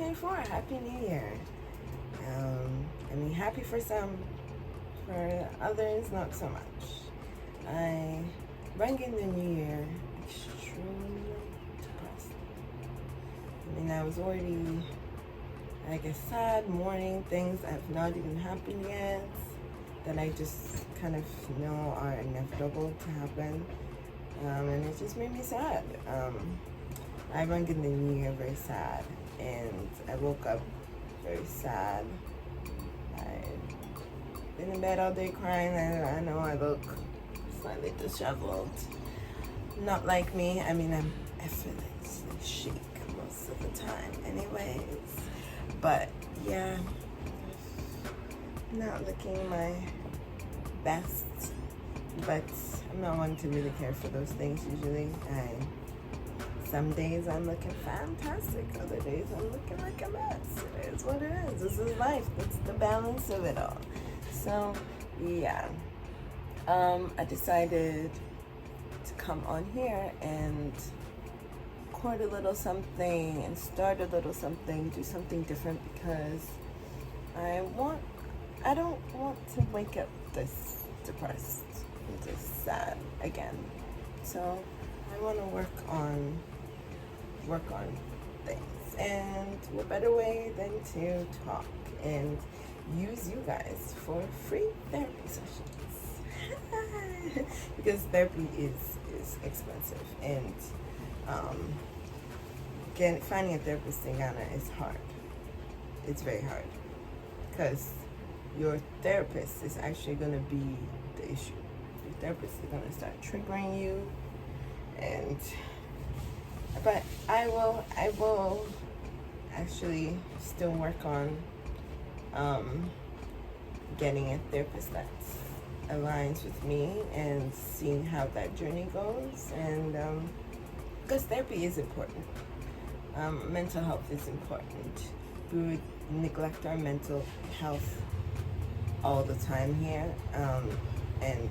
2024. Happy New Year. Happy for some, for others, not so much. I rang in the New Year extremely depressed. I was already, sad, mourning things that have not even happened yet, that I just kind of know are inevitable to happen. And it just made me sad. I rang in the New Year very sad, and I woke up very sad. I've been in bed all day crying. I know I look slightly disheveled. Not like me. I'm effortlessly chic most of the time anyways. But yeah, not looking my best. But I'm not one to really care for those things usually. Some days I'm looking fantastic, other days I'm looking like a mess. It is what it is. This is life. That's the balance of it all. So, yeah. I decided to come on here and record a little something and start a little something, do something different, because I don't want to wake up this depressed and this sad again. So I want to work on things, and what better way than to talk and use you guys for free therapy sessions. Because therapy is expensive, and finding a therapist in Ghana is hard. It's very hard, because your therapist is actually going to be the issue. Your therapist is going to start triggering you, but I will actually still work on getting a therapist that aligns with me and seeing how that journey goes. And because therapy is important, mental health is important. We would neglect our mental health all the time here, and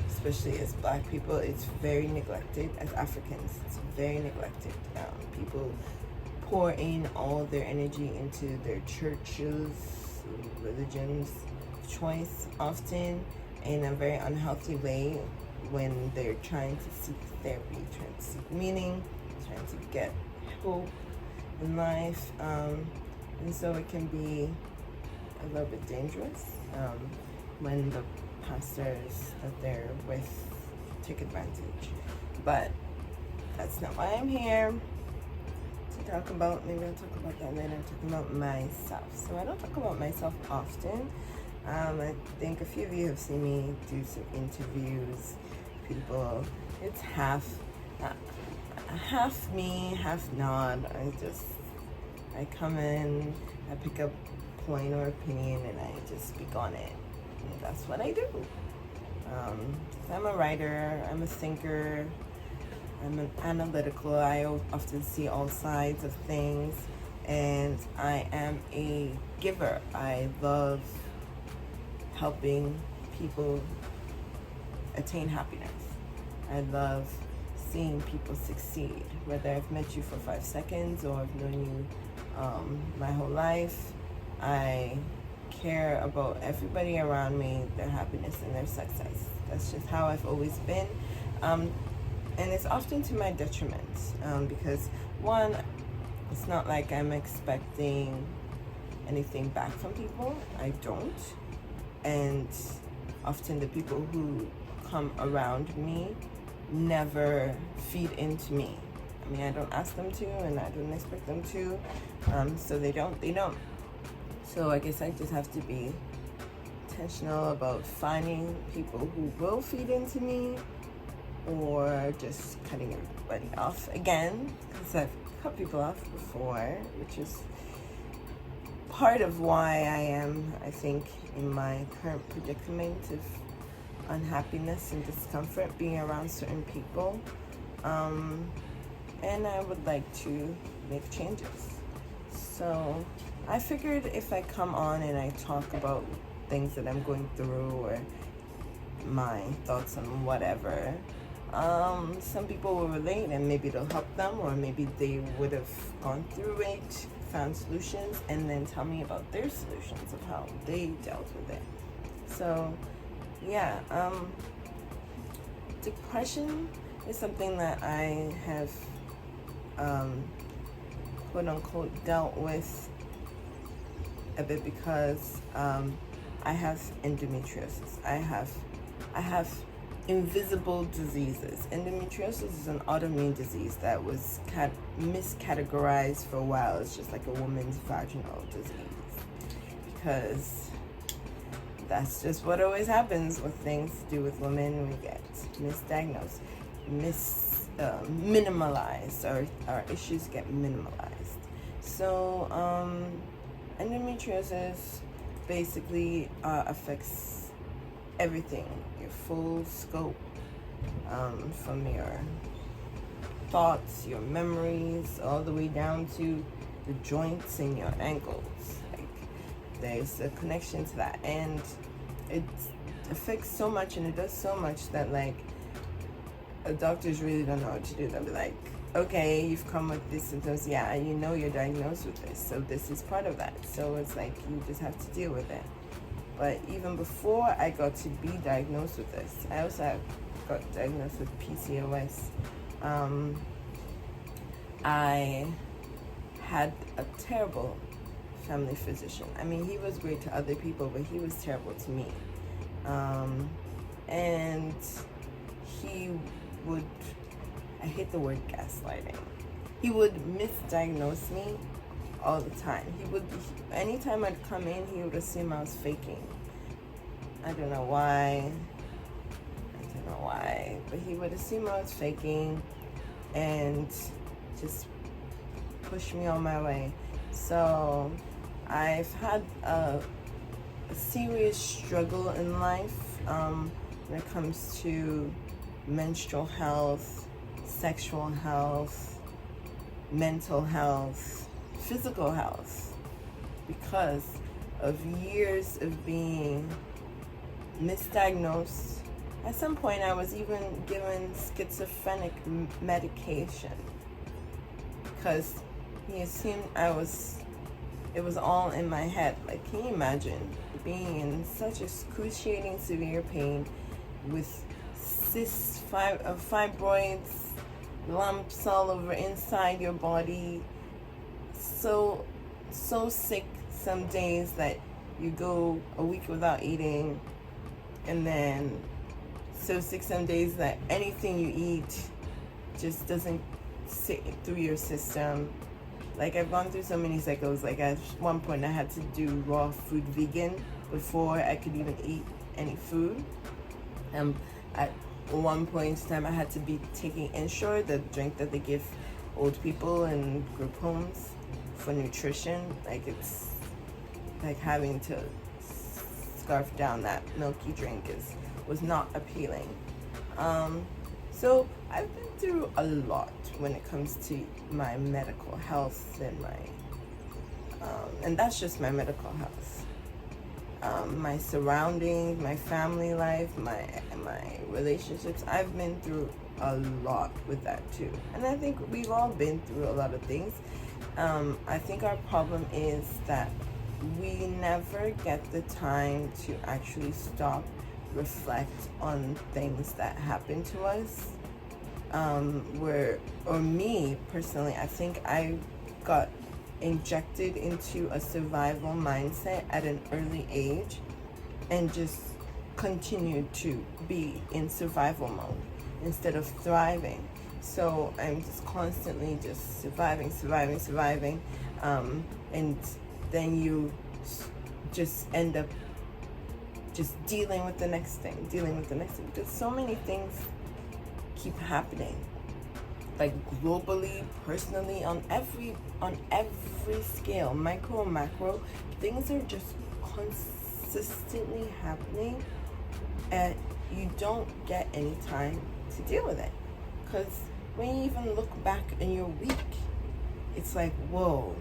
especially as Black people, it's very neglected. As Africans, it's very neglected. People pour in all their energy into their churches, religions of choice, often in a very unhealthy way, when they're trying to seek therapy, trying to seek meaning, trying to get hope in life. And so it can be a little bit dangerous when the pastors that they're with take advantage. But that's not why I'm here to talk about. Maybe I'll talk about that later. I'm talking about myself. So I don't talk about myself often. I think a few of you have seen me do some interviews. People, it's half me, half not. I come in, I pick up a point or opinion, and I just speak on it. And that's what I do. I'm a writer, I'm a thinker, I'm an analytical. I often see all sides of things, and I am a giver. I love helping people attain happiness. I love seeing people succeed, whether I've met you for 5 seconds or I've known you my whole life. I care about everybody around me, their happiness and their success. That's just how I've always been. And it's often to my detriment, because one, it's not like I'm expecting anything back from people. I don't. And often the people who come around me never feed into me. I don't ask them to, and I don't expect them to. So they don't. So I guess I just have to be intentional about finding people who will feed into me, or just cutting everybody off again, because I've cut people off before, which is part of why I am, I think, in my current predicament of unhappiness and discomfort being around certain people. And I would like to make changes. So I figured if I come on and I talk about things that I'm going through, or my thoughts on whatever, some people will relate, and maybe it'll help them, or maybe they would have gone through it found solutions, and then tell me about their solutions of how they dealt with it. So yeah, depression is something that I have quote unquote dealt with a bit because I have endometriosis. I have invisible diseases. Endometriosis is an autoimmune disease that was miscategorized for a while. It's just like a woman's vaginal disease, because that's just what always happens with things to do with women. We get misdiagnosed, minimalized, or our issues get minimalized. So endometriosis basically affects everything, your full scope, from your thoughts, your memories, all the way down to the joints in your ankles. Like, there's a connection to that, and it affects so much, and it does so much that, like, doctors really don't know what to do. They'll be like, okay, you've come with these symptoms, yeah, you know you're diagnosed with this, so this is part of that. So it's like, you just have to deal with it. But even before I got to be diagnosed with this, I also got diagnosed with PCOS. I had a terrible family physician. I mean, he was great to other people, but he was terrible to me. And he would, I hate the word gaslighting. He would misdiagnose me all the time. Anytime I'd come in, he would assume I was faking. I don't know why, but he would assume I was faking and just push me on my way. So I've had a serious struggle in life when it comes to menstrual health, sexual health, mental health, physical health, because of years of being misdiagnosed. At some point, I was even given schizophrenic medication because he assumed it was all in my head. Like, can you imagine being in such excruciating severe pain with cysts, fibroids, lumps all over inside your body, so sick some days that you go a week without eating, and then so sick some days that anything you eat just doesn't sit through your system. Like, I've gone through so many cycles. Like, at one point I had to do raw food vegan before I could even eat any food. At one point in time, I had to be taking Ensure, the drink that they give old people in group homes for nutrition. Like, it's like having to scarf down that milky drink was not appealing. So I've been through a lot when it comes to my medical health and and that's just my medical health. My surroundings, my family life, my relationships. I've been through a lot with that too, and I think we've all been through a lot of things. I think our problem is that we never get the time to actually stop, reflect on things that happen to us. Or me personally, I think I got injected into a survival mindset at an early age and just continued to be in survival mode instead of thriving. So I'm just constantly just surviving, and then you just end up just dealing with the next thing, because so many things keep happening, like globally, personally, on every scale, micro, macro. Things are just consistently happening, and you don't get any time to deal with it. Because when you even look back in your week, it's like, whoa,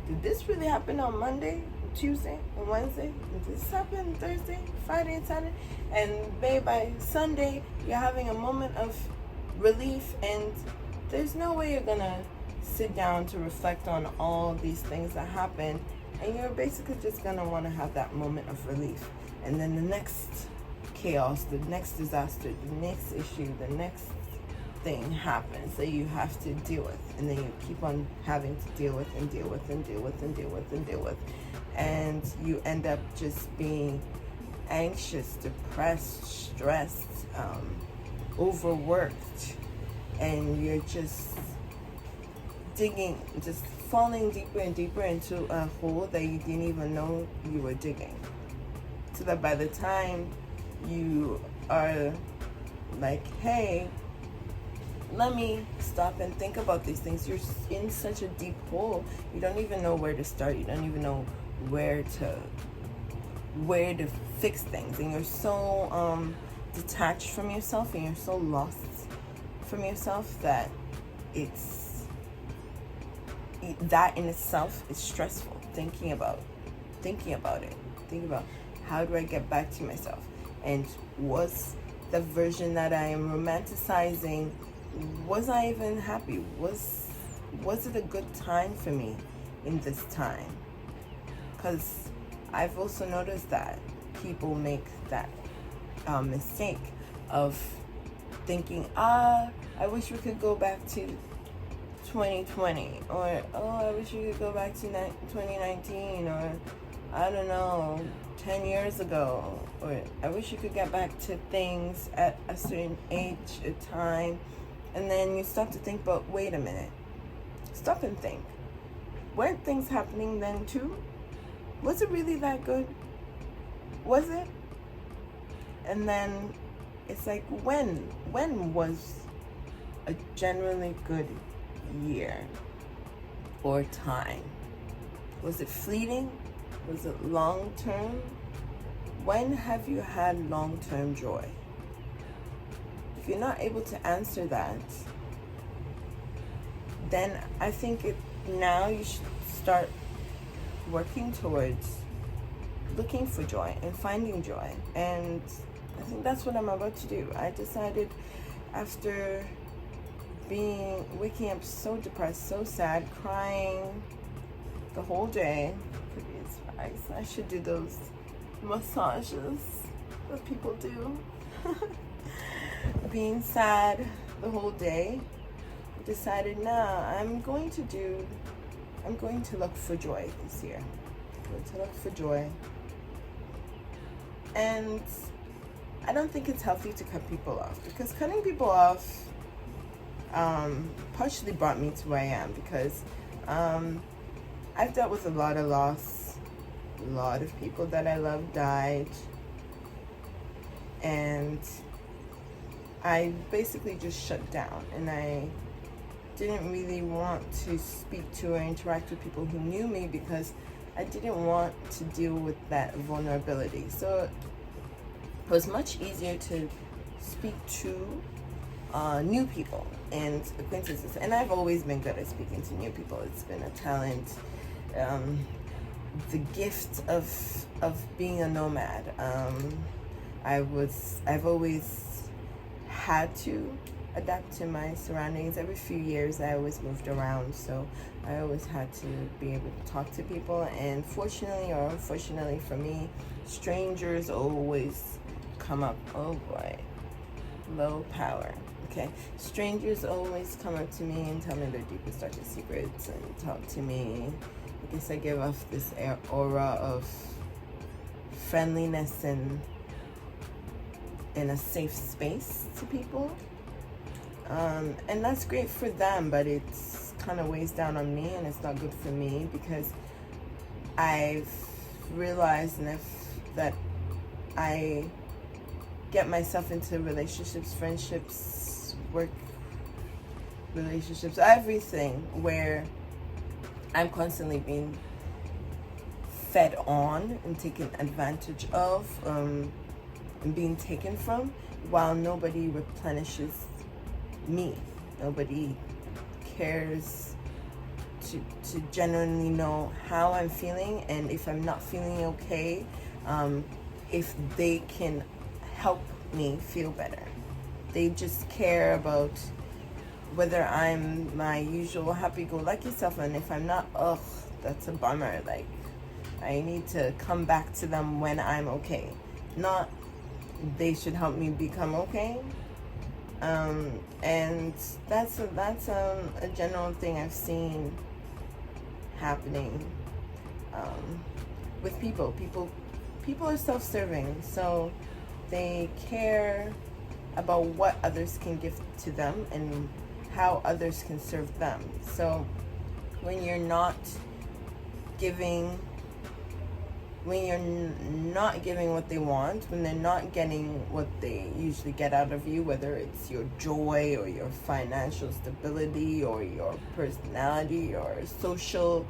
did this really happen on Monday, Tuesday, and Wednesday? Did this happen Thursday, Friday, and Saturday? And babe, by Sunday, you're having a moment of relief, and there's no way you're gonna sit down to reflect on all these things that happened, and you're basically just going to want to have that moment of relief. And then the next chaos, the next disaster, the next issue, the next thing happens that you have to deal with, and then you keep on having to deal with and deal with and deal with and deal with and deal with, and you end up just being anxious, depressed, stressed, overworked, and you're just digging, just falling deeper and deeper into a hole that you didn't even know you were digging, so that by the time you are like, hey, let me stop and think about these things, you're in such a deep hole, you don't even know where to start, you don't even know where to fix things, and you're so detached from yourself, and you're so lost from yourself that that in itself is stressful. Thinking about how do I get back to myself, and was the version that I am romanticizing, was I even happy? Was it a good time for me in this time? Because I've also noticed that people make that mistake of thinking, I wish we could go back to 2020, or I wish we could go back to 2019, or I don't know, 10 years ago, or I wish you could get back to things at a certain age or time. And then you stop to think, but wait a minute, stop and think, weren't things happening then too? Was it really that good? Was it? And then it's like, when was a generally good year or time? Was it fleeting? Was it long term? When have you had long term joy? If you're not able to answer that, then I think now you should start working towards looking for joy and finding joy. And I think that's what I'm about to do. I decided, after waking up so depressed, so sad, crying the whole day, I should do those massages that people do. Being sad the whole day, I decided, I'm going to look for joy this year. I'm going to look for joy. And I don't think it's healthy to cut people off, because cutting people off partially brought me to where I am, because I've dealt with a lot of loss. A lot of people that I love died, and I basically just shut down, and I didn't really want to speak to or interact with people who knew me, because I didn't want to deal with that vulnerability. So it was much easier to speak to new people and acquaintances, and I've always been good at speaking to new people. It's been a talent, the gift of being a nomad. I've always had to adapt to my surroundings. Every few years I always moved around, so I always had to be able to talk to people, and fortunately or unfortunately for me, strangers always come up. Oh boy, low power. Okay, strangers always come up to me and tell me their deepest, darkest secrets, and talk to me. I guess I give off this aura of friendliness and in a safe space to people. And that's great for them, but it's kind of weighs down on me, and it's not good for me, because I've realized that I get myself into relationships, friendships, work relationships, everything, where I'm constantly being fed on and taken advantage of, and being taken from, while nobody replenishes me. Nobody cares to genuinely know how I'm feeling, and if I'm not feeling okay, if they can help me feel better. They just care about whether I'm my usual happy-go-lucky self, and if I'm not, ugh, that's a bummer. Like, I need to come back to them when I'm okay. Not they should help me become okay. And that's a general thing I've seen happening with people. People are self-serving, so they care about what others can give to them and how others can serve them. So when you're not giving what they want, when they're not getting what they usually get out of you, whether it's your joy or your financial stability or your personality or social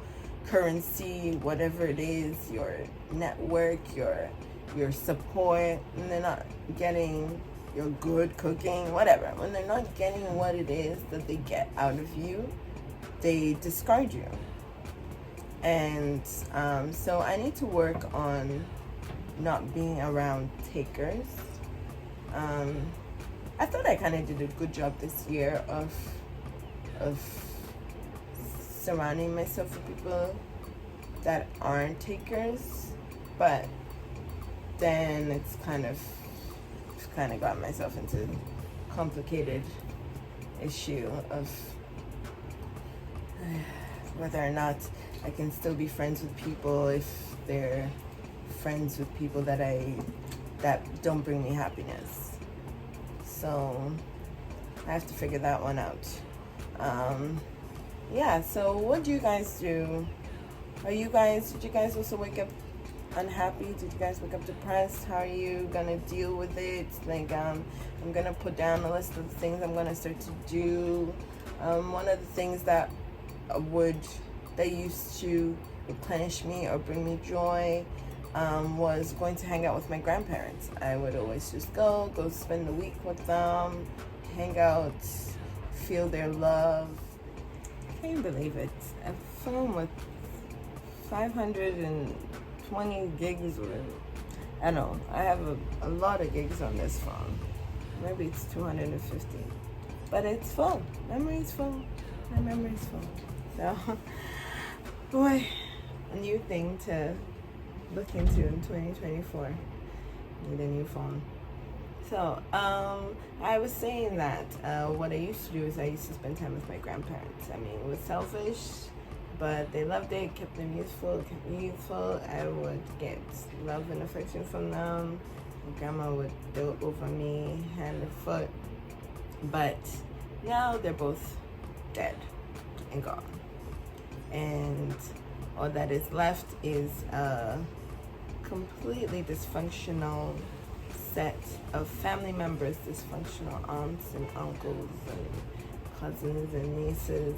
currency, whatever it is, your network, your support, and they're not getting your good cooking, whatever, when they're not getting what it is that they get out of you, they discard you. And so I need to work on not being around takers. I thought I kind of did a good job this year of surrounding myself with people that aren't takers, but then it's kind of got myself into a complicated issue of whether or not I can still be friends with people if they're friends with people that don't bring me happiness. So I have to figure that one out. Yeah, so what do you guys do? Did you guys also wake up unhappy? Did you guys wake up depressed? How are you gonna deal with it? Like, I'm gonna put down a list of the things I'm gonna start to do. One of the things that used to replenish me or bring me joy was going to hang out with my grandparents. I would always just go spend the week with them, hang out, feel their love. I can't believe it. A phone with 520 gigs, or I don't know. I have a lot of gigs on this phone. Maybe it's 250, but it's full. Memory's full. My memory's full. So, boy, a new thing to look into in 2024. Need a new phone. So, I was saying that what I used to do is I used to spend time with my grandparents. I mean, it was selfish, but they loved it, kept them youthful, kept me youthful. I would get love and affection from them. My grandma would dote over me, hand and foot. But now they're both dead and gone. And all that is left is a completely dysfunctional set of family members, dysfunctional aunts and uncles and cousins and nieces.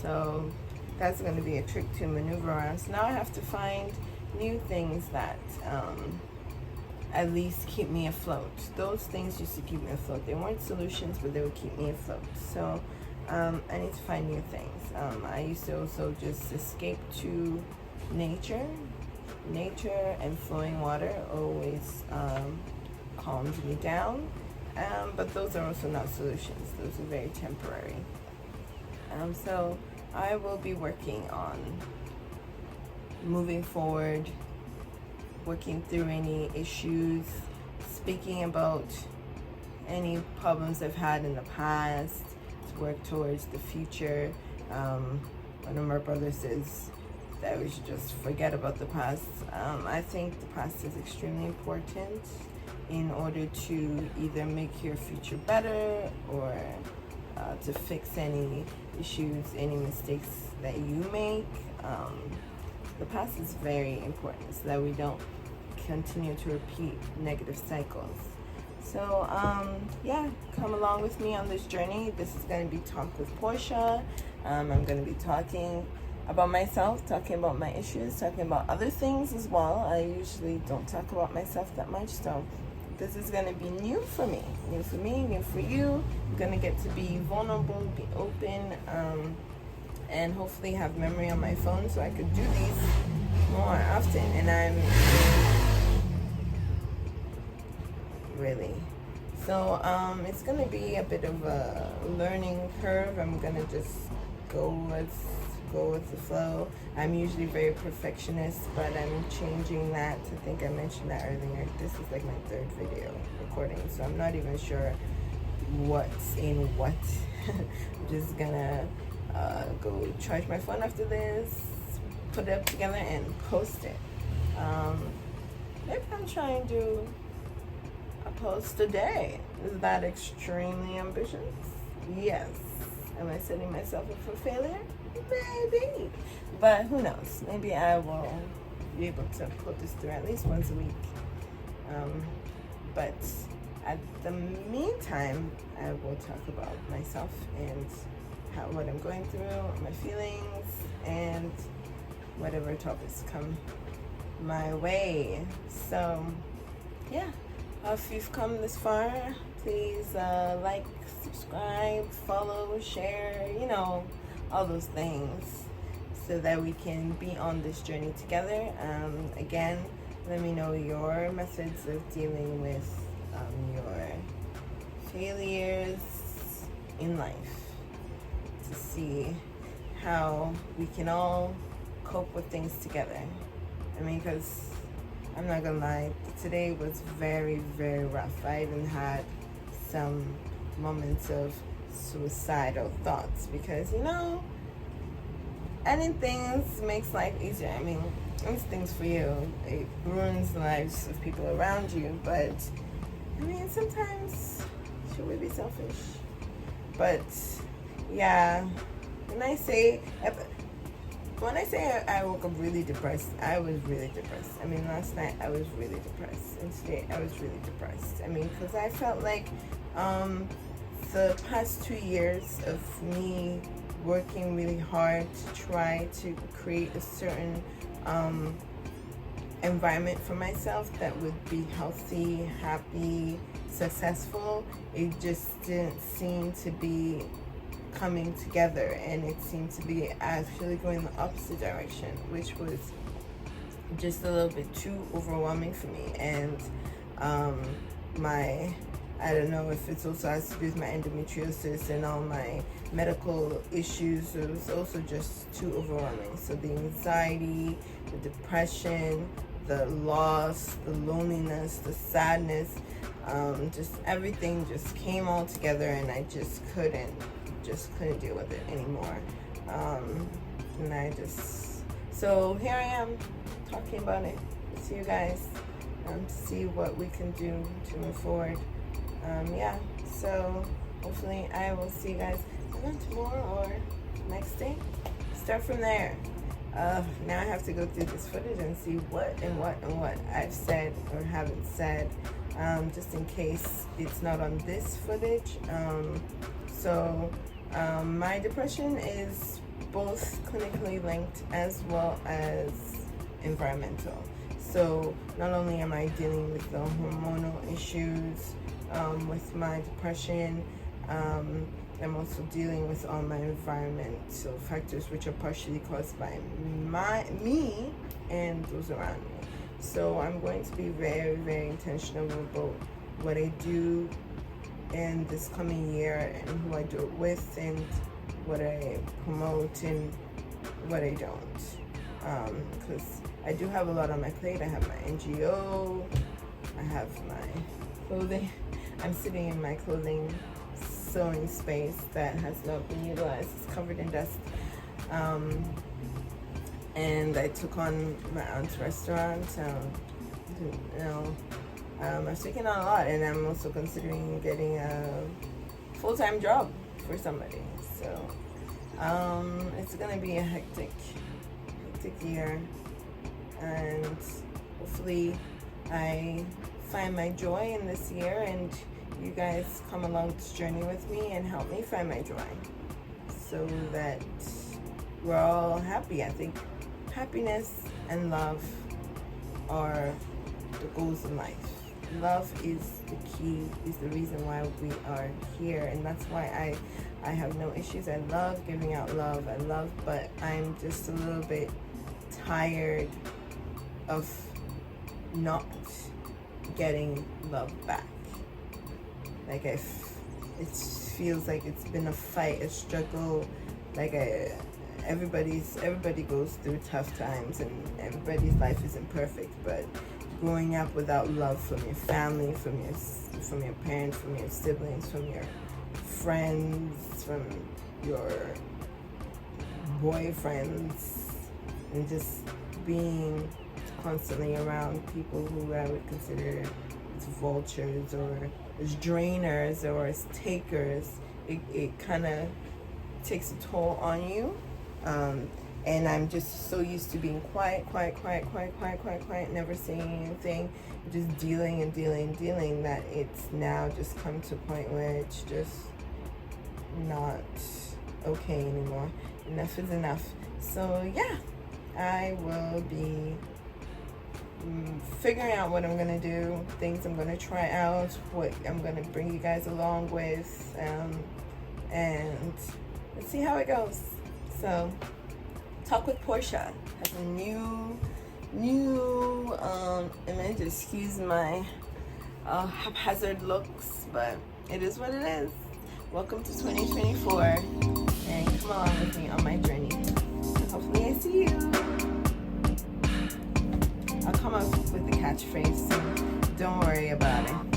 So that's going to be a trick to maneuver around. So now I have to find new things that at least keep me afloat. Those things used to keep me afloat. They weren't solutions, but they would keep me afloat. So I need to find new things. I used to also just escape to nature. Nature and flowing water always calms me down. But those are also not solutions. Those are very temporary. So I will be working on moving forward, working through any issues, speaking about any problems I've had in the past, to work towards the future. One of my brothers says that we should just forget about the past. I think the past is extremely important in order to either make your future better or to fix any issues, any mistakes that you make. The past is very important so that we don't continue to repeat negative cycles. So, yeah, come along with me on this journey. This is going to be Talk with Portia. I'm going to be talking about myself, talking about my issues, talking about other things as well. I usually don't talk about myself that much, so this is going to be new for me, new for you. I'm going to get to be vulnerable, be open, and hopefully have memory on my phone so I could do these more often. And I'm really So it's gonna be a bit of a learning curve. I'm gonna just go with the flow. I'm usually very perfectionist, but I'm changing that. I think I mentioned that earlier. This is like my third video recording, so I'm not even sure what's in what. I'm just gonna go charge my phone after this, put it up together, and post it. Maybe I'm trying to do a post a day. Is that extremely ambitious? Yes. Am I setting myself up for failure? Maybe. But who knows? Maybe I will be able to put this through at least once a week. But at the meantime, I will talk about myself and what I'm going through, my feelings, and whatever topics come my way. So, yeah. If you've come this far, please like, subscribe, follow, share, all those things, so that we can be on this journey together. Again, let me know your methods of dealing with your failures in life, to see how we can all cope with things together. I mean, because I'm not gonna lie, today was very, very rough. I even had some moments of suicidal thoughts because, ending things makes life easier. I mean, it's things for you. It ruins the lives of people around you, but I mean, sometimes should we be selfish? But yeah, when I say I woke up really depressed, I was really depressed. I mean, last night I was really depressed, and today I was really depressed. I mean, because I felt like the past 2 years of me working really hard to try to create a certain environment for myself that would be healthy, happy, successful, it just didn't seem to be coming together, and it seemed to be actually going the opposite direction, which was just a little bit too overwhelming for me. And I don't know if it's also has to do with my endometriosis and all my medical issues. It was also just too overwhelming. So the anxiety, the depression, the loss, the loneliness, the sadness, just everything just came all together, and I just couldn't deal with it anymore. So here I am talking about it to you guys, to see what we can do to move forward. So hopefully I will see you guys tomorrow or next day. Start from there. Now I have to go through this footage and see what I've said or haven't said, just in case it's not on this footage. My depression is both clinically linked as well as environmental. So not only am I dealing with the hormonal issues with my depression, I'm also dealing with all my environmental factors, which are partially caused by me and those around me. So I'm going to be very, very intentional about what I do in this coming year, and who I do it with, and what I promote and what I don't. Because I do have a lot on my plate. I have my NGO, I have my clothing. I'm sitting in my clothing sewing space that has not been utilized. It's covered in dust. And I took on my aunt's restaurant. I'm taking on a lot, and I'm also considering getting a full-time job for somebody. So it's gonna be a hectic year, and hopefully I find my joy in this year, and you guys come along this journey with me and help me find my joy, so that we're all happy. I think happiness and love are the goals in life. Love is the key, is the reason why we are here, and that's why I have no issues. I love giving out love, but I'm just a little bit tired of not getting love back. Like it feels like it's been a fight, a struggle. Like everybody goes through tough times, and everybody's life isn't perfect. But growing up without love from your family, from your parents, from your siblings, from your friends, from your boyfriends, and just being constantly around people who I would consider as vultures or as drainers or as takers, it kind of takes a toll on you. And I'm just so used to being quiet, never saying anything, just dealing that it's now just come to a point where it's just not okay anymore. Enough is enough. So yeah, I will be figuring out what I'm gonna do, things I'm gonna try out, what I'm gonna bring you guys along with, and let's see how it goes. So, Talk with Portia has a new image. Excuse my haphazard looks, but it is what it is. Welcome to 2024, and come along with me on my journey. Hopefully I see you. I'll come up with the catchphrase soon. Don't worry about it.